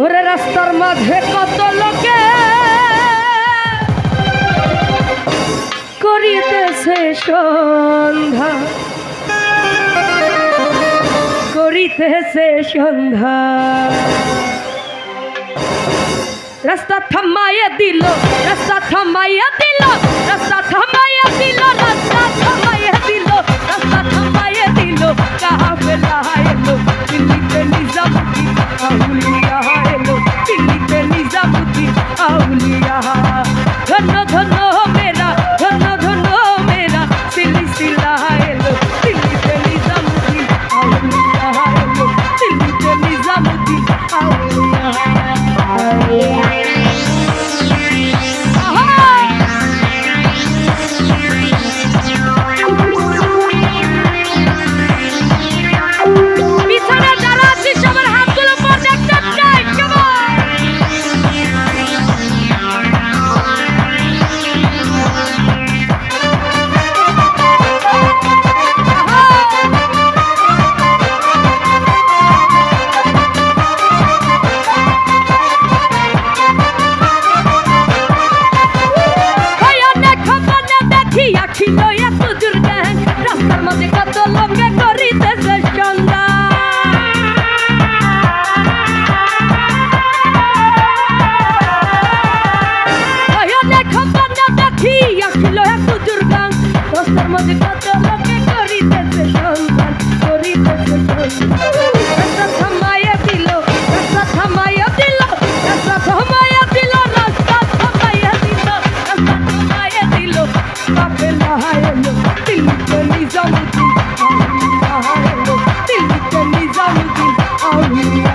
ওরে রাস্তার মাঝে কত লোকে করিতেছে সন্ধ্যা, করিতেছে সন্ধ্যা। রাস্তা থামাইয়া দিল, রাস্তা থামাইয়া দিল, রাস্তা থামাইয়া দিল, রাস্তা থামাইয়া দিল, রাস্তা থামাইয়া দিল। কাফেলা এলো দিল্লিতে নিজামুদ্দিন আউলিয়া এলো, দিল্লিতে নিজামুদ্দিন আউলিয়া। ধন্য ধন্য মেরা, ধন্য ধন্য মেরা সিলসিলা এলো, দিল্লিতে নিজামুদ্দিন আউলিয়া এলো, দিল্লিতে নিজামুদ্দিন আউলিয়া। রাস্তার মধ্যে কত লোকে করিতেছে সন্ধ্যা, দেখি আসিল এক বুজুর্গান। রাস্তার মধ্যে কত লোকে করিতেছে সন্ধান, করিতেছে সন্ধান। রাস্তা থামাইয়া দিল, রাস্তা থামাইয়া দিল, রাস্তা থামাইয়া দিল, রাস্তা থামাইয়া দিল, রাস্তা থামাইয়া দিল। কাফেলা এলো দিল্লিতে নিজামুদ্দিন আউলিয়া এলো, দিল্লিতে নিজামুদ্দিন আউলিয়া।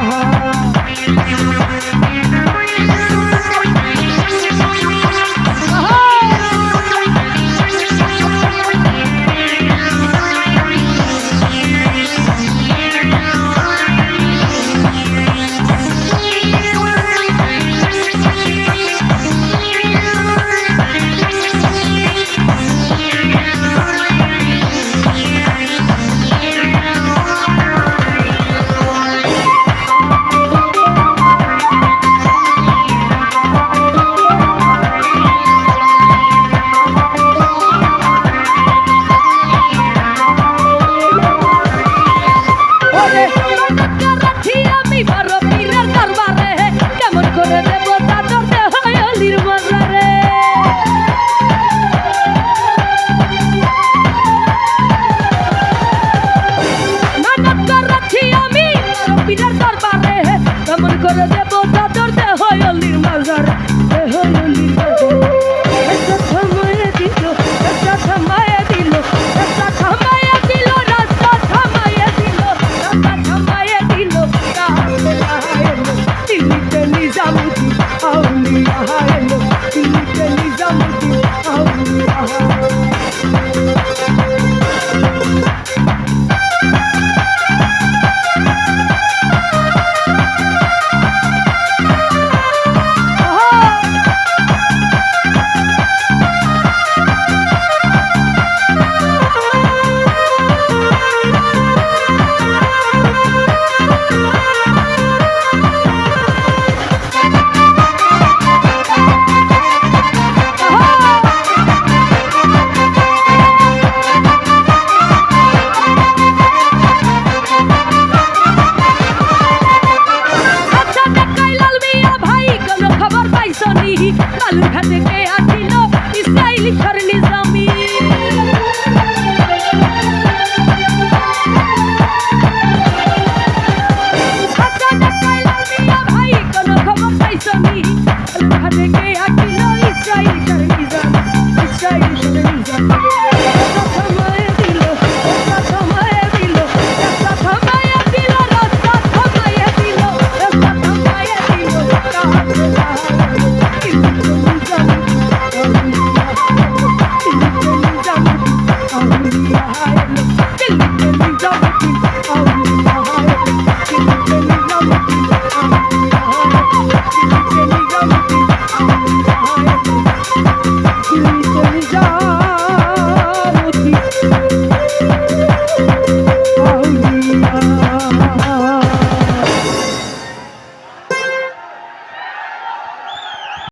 जा